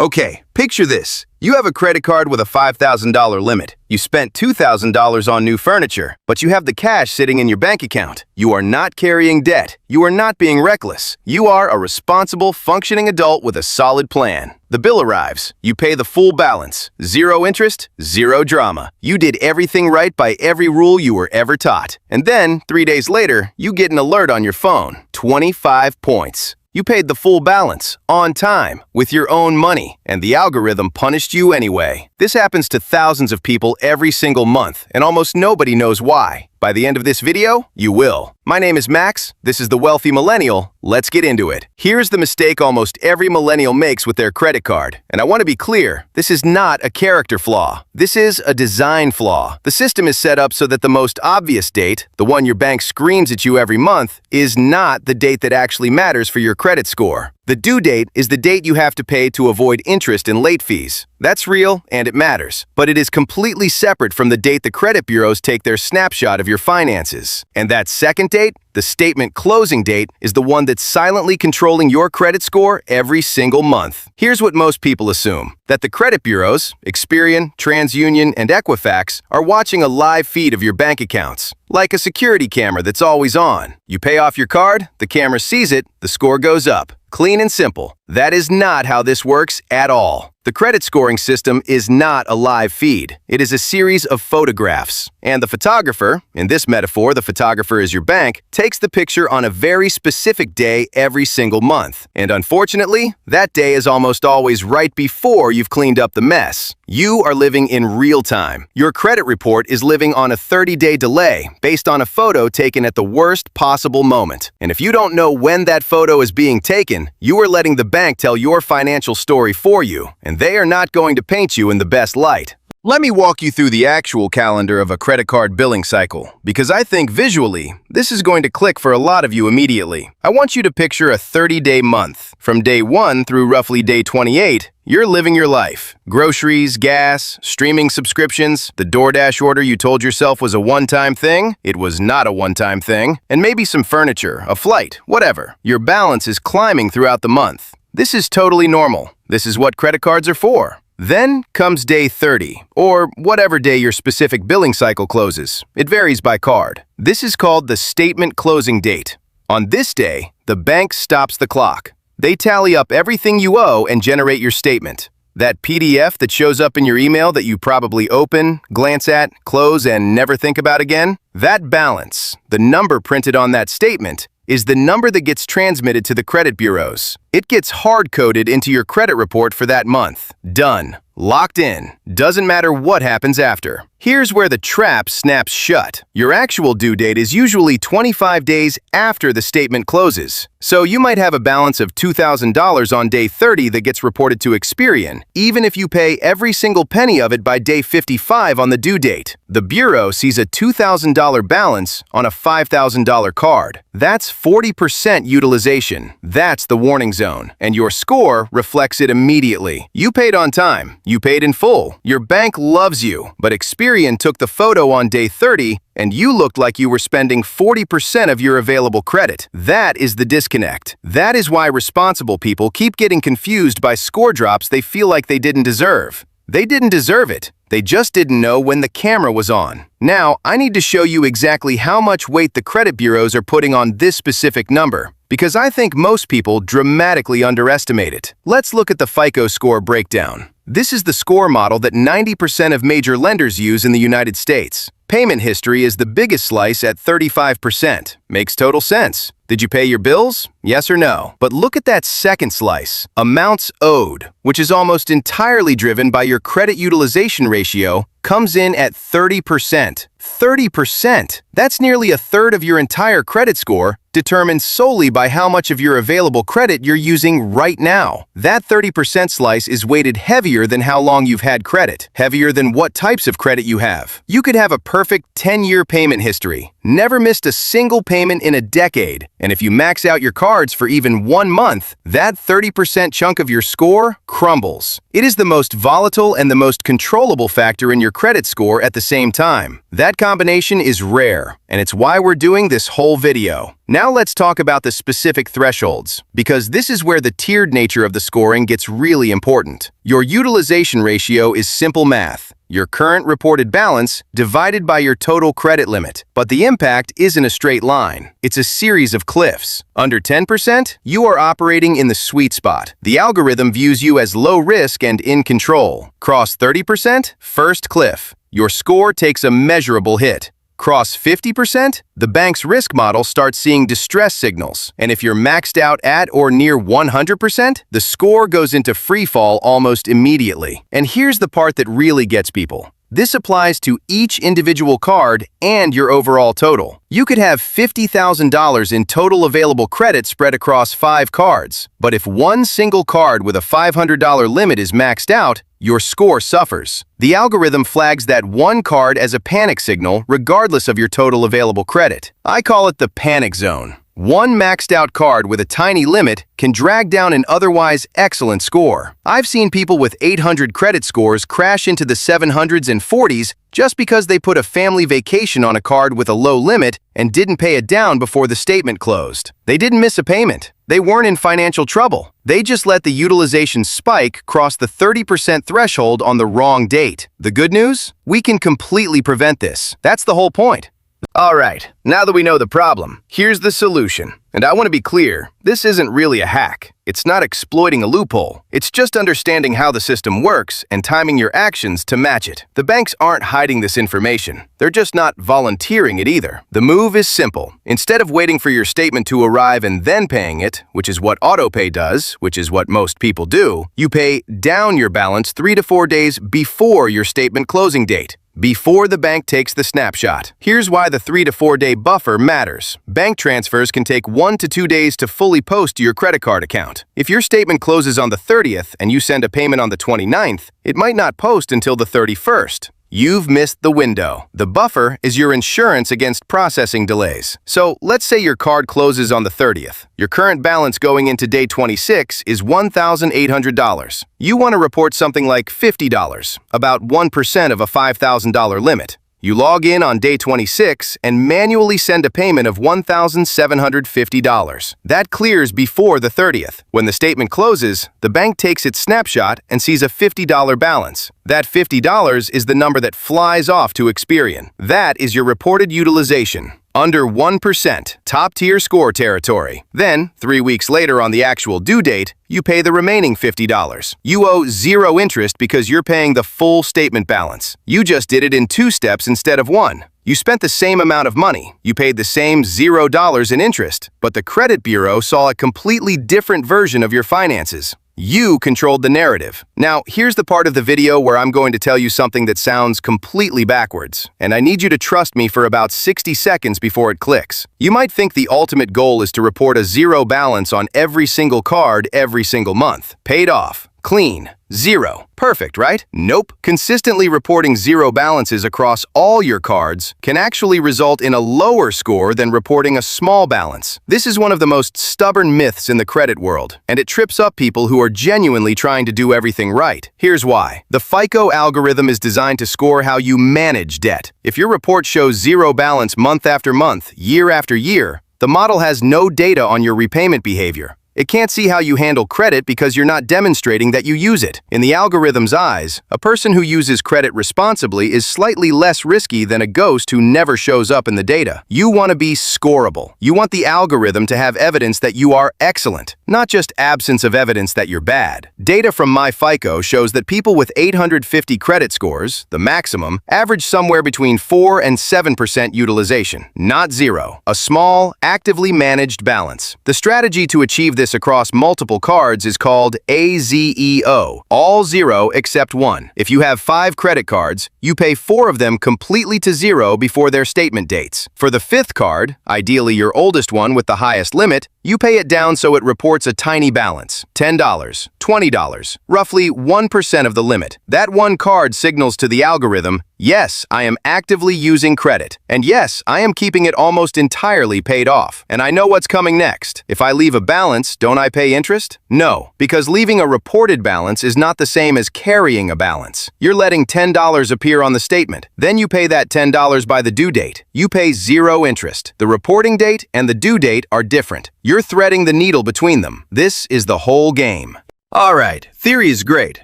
Okay, picture this. You have a credit card with a $5,000 limit. You spent $2,000 on new furniture, but you have the cash sitting in your bank account. You are not carrying debt. You are not being reckless. You are a responsible, functioning adult with a solid plan. The bill arrives. You pay the full balance. Zero interest, zero drama. You did everything right by every rule you were ever taught. And then, 3 days later, you get an alert on your phone. 25 points. You paid the full balance, on time, with your own money, and the algorithm punished you anyway. This happens to thousands of people every single month, and almost nobody knows why. By the end of this video, you will. My name is Max, this is the Wealthy Millennial. Let's get into it. Here's the mistake almost every millennial makes with their credit card. And I want to be clear, this is not a character flaw. This is a design flaw. The system is set up so that the most obvious date, the one your bank screams at you every month, is not the date that actually matters for your credit score. The due date is the date you have to pay to avoid interest and late fees. That's real and it matters, but it is completely separate from the date the credit bureaus take their snapshot of your finances. And that second date, the statement closing date, is the one that's silently controlling your credit score every single month. Here's what most people assume, that the credit bureaus, Experian, TransUnion, and Equifax, are watching a live feed of your bank accounts, like a security camera that's always on. You pay off your card, the camera sees it, the score goes up. Clean and simple. That is not how this works at all. The credit scoring system is not a live feed. It is a series of photographs. And the photographer, in this metaphor, the photographer is your bank, takes the picture on a very specific day every single month. And unfortunately, that day is almost always right before you've cleaned up the mess. You are living in real time. Your credit report is living on a 30-day delay based on a photo taken at the worst possible moment. And if you don't know when that photo is being taken, you are letting the bank tell your financial story for you, and they are not going to paint you in the best light. Let me walk you through the actual calendar of a credit card billing cycle, because I think visually, this is going to click for a lot of you immediately. I want you to picture a 30-day month. From day 1 through roughly day 28, you're living your life. Groceries, gas, streaming subscriptions, the DoorDash order you told yourself was a one-time thing, it was not a one-time thing, and maybe some furniture, a flight, whatever. Your balance is climbing throughout the month. This is totally normal. This is what credit cards are for. Then comes day 30, or whatever day your specific billing cycle closes. It varies by card. This is called the statement closing date. On this day, the bank stops the clock. They tally up everything you owe and generate your statement. That PDF that shows up in your email that you probably open, glance at, close, and never think about again, that balance, the number printed on that statement, is the number that gets transmitted to the credit bureaus. It gets hard-coded into your credit report for that month. Done. Locked in. Doesn't matter what happens after. Here's where the trap snaps shut. Your actual due date is usually 25 days after the statement closes. So you might have a balance of $2,000 on day 30 that gets reported to Experian, even if you pay every single penny of it by day 55 on the due date. The bureau sees a $2,000 balance on a $5,000 card. That's 40% utilization. That's the warning zone, and your score reflects it immediately. You paid on time. You paid in full. Your bank loves you, but Experian took the photo on day 30, and you looked like you were spending 40% of your available credit. That is the disconnect. That is why responsible people keep getting confused by score drops they feel like they didn't deserve. They didn't deserve it. They just didn't know when the camera was on. Now, I need to show you exactly how much weight the credit bureaus are putting on this specific number, because I think most people dramatically underestimate it. Let's look at the FICO score breakdown. This is the score model that 90% of major lenders use in the United States. Payment history is the biggest slice at 35%. Makes total sense. Did you pay your bills? Yes or no? But look at that second slice, amounts owed, which is almost entirely driven by your credit utilization ratio, comes in at 30%. 30%! That's nearly a third of your entire credit score, determined solely by how much of your available credit you're using right now. That 30% slice is weighted heavier than how long you've had credit, heavier than what types of credit you have. You could have a perfect 10-year payment history, never missed a single payment in a decade, and if you max out your cards for even 1 month, that 30% chunk of your score crumbles. It is the most volatile and the most controllable factor in your credit score at the same time. That combination is rare, and it's why we're doing this whole video. Now let's talk about the specific thresholds, because this is where the tiered nature of the scoring gets really important. Your utilization ratio is simple math. Your current reported balance divided by your total credit limit. But the impact isn't a straight line. It's a series of cliffs. Under 10%, you are operating in the sweet spot. The algorithm views you as low risk and in control. Cross 30%, first cliff. Your score takes a measurable hit. Cross 50%, the bank's risk model starts seeing distress signals. And if you're maxed out at or near 100%, the score goes into free fall almost immediately. And here's the part that really gets people. This applies to each individual card and your overall total. You could have $50,000 in total available credit spread across 5 cards. But if one single card with a $500 limit is maxed out, your score suffers. The algorithm flags that one card as a panic signal regardless of your total available credit. I call it the panic zone. One maxed out card with a tiny limit can drag down an otherwise excellent score. I've seen people with 800 credit scores crash into the 700s and 40s just because they put a family vacation on a card with a low limit and didn't pay it down before the statement closed. They didn't miss a payment. They weren't in financial trouble. They just let the utilization spike cross the 30% threshold on the wrong date. The good news? We can completely prevent this. That's the whole point. All right, now that we know the problem, here's the solution. And I want to be clear, this isn't really a hack. It's not exploiting a loophole. It's just understanding how the system works and timing your actions to match it. The banks aren't hiding this information. They're just not volunteering it either. The move is simple. Instead of waiting for your statement to arrive and then paying it, which is what autopay does, which is what most people do, you pay down your balance 3 to 4 days before your statement closing date. Before the bank takes the snapshot. Here's why the 3 to 4 day buffer matters. Bank transfers can take 1 to 2 days to fully post to your credit card account. If your statement closes on the 30th and you send a payment on the 29th, it might not post until the 31st. You've missed the window. The buffer is your insurance against processing delays. So let's say your card closes on the 30th. Your current balance going into day 26 is $1,800. You want to report something like $50, about 1% of a $5,000 limit. You log in on day 26 and manually send a payment of $1,750. That clears before the 30th. When the statement closes, the bank takes its snapshot and sees a $50 balance. That $50 is the number that flies off to Experian. That is your reported utilization. Under 1%, top-tier score territory. Then, 3 weeks later on the actual due date, you pay the remaining $50. You owe 0 interest because you're paying the full statement balance. You just did it in 2 steps instead of 1. You spent the same amount of money. You paid the same $0 in interest. But the credit bureau saw a completely different version of your finances. You controlled the narrative. Now, here's the part of the video where I'm going to tell you something that sounds completely backwards, and I need you to trust me for about 60 seconds before it clicks. You might think the ultimate goal is to report a 0 balance on every single card every single month. Paid off. Clean. 0. Perfect, right? Nope. Consistently reporting 0 balances across all your cards can actually result in a lower score than reporting a small balance. This is one of the most stubborn myths in the credit world, and it trips up people who are genuinely trying to do everything right. Here's why. The FICO algorithm is designed to score how you manage debt. If your report shows 0 balance month after month, year after year, the model has no data on your repayment behavior. It can't see how you handle credit because you're not demonstrating that you use it. In the algorithm's eyes, a person who uses credit responsibly is slightly less risky than a ghost who never shows up in the data. You want to be scoreable. You want the algorithm to have evidence that you are excellent, not just absence of evidence that you're bad. Data from MyFICO shows that people with 850 credit scores, the maximum, average somewhere between 4 and 7% utilization, not 0. A small, actively managed balance. The strategy to achieve this across multiple cards is called AZEO, all 0 except 1. If you have 5 credit cards, you pay 4 of them completely to 0 before their statement dates. For the 5th card, ideally your oldest one with the highest limit, You pay it down so it reports a tiny balance, $10, $20, roughly 1% of the limit. That one card signals to the algorithm, yes, I am actively using credit. And yes, I am keeping it almost entirely paid off. And I know what's coming next. If I leave a balance, don't I pay interest? No, because leaving a reported balance is not the same as carrying a balance. You're letting $10 appear on the statement. Then you pay that $10 by the due date. You pay zero interest. The reporting date and the due date are different. You're threading the needle between them. This is the whole game. All right, theory is great.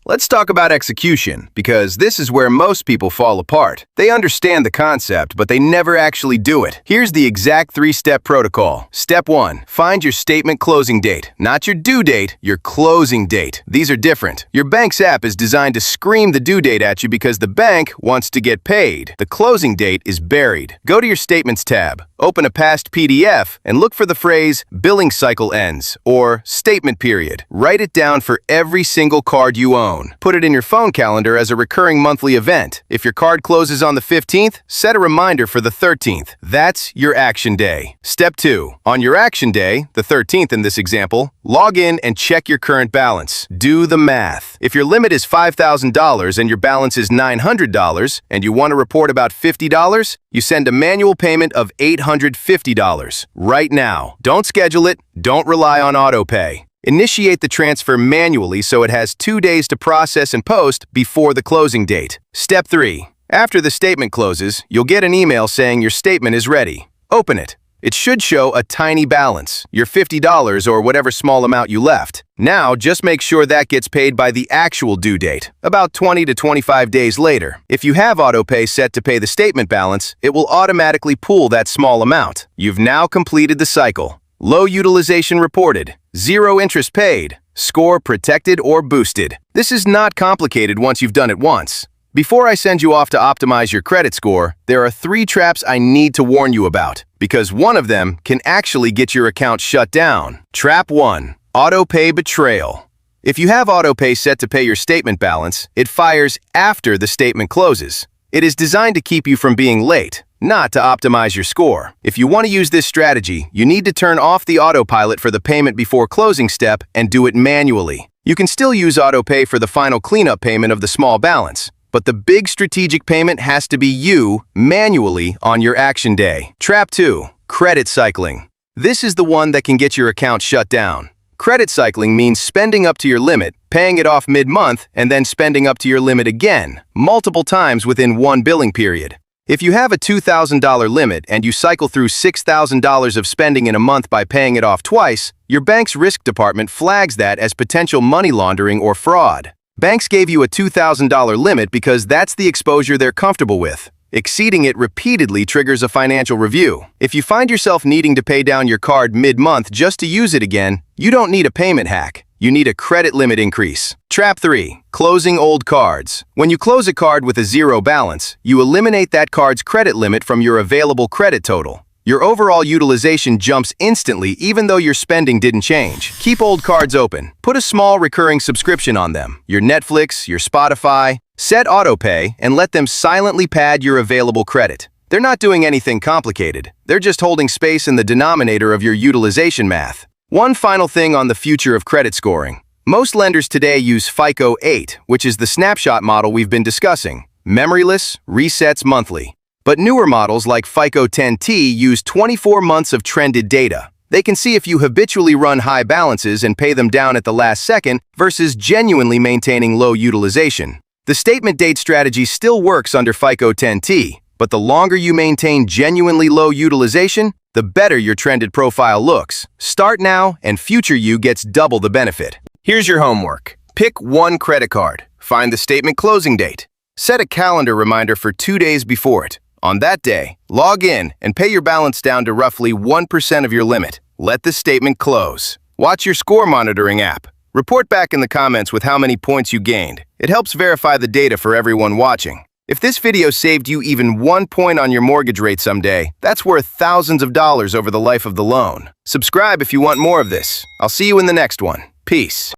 Let's talk about execution, because this is where most people fall apart. They understand the concept, but they never actually do it. Here's the exact 3-step protocol. Step 1. Find your statement closing date. Not your due date, your closing date. These are different. Your bank's app is designed to scream the due date at you because the bank wants to get paid. The closing date is buried. Go to your Statements tab, open a past PDF, and look for the phrase billing cycle ends or statement period. Write it down for every single card you own. Put it in your phone calendar as a recurring monthly event. If your card closes on the 15th, set a reminder for the 13th. That's your action day. Step 2. On your action day, the 13th in this example, log in and check your current balance. Do the math. If your limit is $5,000 and your balance is $900 and you want to report about $50, you send a manual payment of $850 right now. Don't schedule it. Don't rely on autopay. Initiate the transfer manually so it has 2 days to process and post before the closing date. Step 3. After the statement closes, you'll get an email saying your statement is ready. Open it. It should show a tiny balance, your $50 or whatever small amount you left. Now, just make sure that gets paid by the actual due date, about 20 to 25 days later. If you have autopay set to pay the statement balance, it will automatically pool that small amount. You've now completed the cycle. Low utilization reported, zero interest paid, score protected or boosted. This is not complicated once you've done it once. Before I send you off to optimize your credit score, there are 3 traps I need to warn you about, because one of them can actually get your account shut down. Trap 1. Autopay betrayal. If you have autopay set to pay your statement balance, it fires after the statement closes. It is designed to keep you from being late, not to optimize your score. If you want to use this strategy, you need to turn off the autopilot for the payment before closing step and do it manually. You can still use autopay for the final cleanup payment of the small balance, but the big strategic payment has to be you, manually, on your action day. Trap 2. Credit cycling. This is the one that can get your account shut down. Credit cycling means spending up to your limit, paying it off mid-month, and then spending up to your limit again, multiple times within one billing period. If you have a $2,000 limit and you cycle through $6,000 of spending in a month by paying it off twice, your bank's risk department flags that as potential money laundering or fraud. Banks gave you a $2,000 limit because that's the exposure they're comfortable with. Exceeding it repeatedly triggers a financial review. If you find yourself needing to pay down your card mid-month just to use it again, you don't need a payment hack. You need a credit limit increase. Trap 3. Closing old cards. When you close a card with a zero balance, you eliminate that card's credit limit from your available credit total. Your overall utilization jumps instantly even though your spending didn't change. Keep old cards open. Put a small recurring subscription on them. Your Netflix, your Spotify. Set autopay and let them silently pad your available credit. They're not doing anything complicated. They're just holding space in the denominator of your utilization math. One final thing on the future of credit scoring. Most lenders today use FICO 8, which is the snapshot model we've been discussing. Memoryless, resets monthly. But newer models like FICO 10T use 24 months of trended data. They can see if you habitually run high balances and pay them down at the last second versus genuinely maintaining low utilization. The statement date strategy still works under FICO 10T, but the longer you maintain genuinely low utilization, the better your trended profile looks. Start now, and future you gets double the benefit. Here's your homework. Pick one credit card. Find the statement closing date. Set a calendar reminder for 2 days before it. On that day, log in and pay your balance down to roughly 1% of your limit. Let the statement close. Watch your score monitoring app. Report back in the comments with how many points you gained. It helps verify the data for everyone watching. If this video saved you even 1 point on your mortgage rate someday, that's worth thousands of dollars over the life of the loan. Subscribe if you want more of this. I'll see you in the next one. Peace.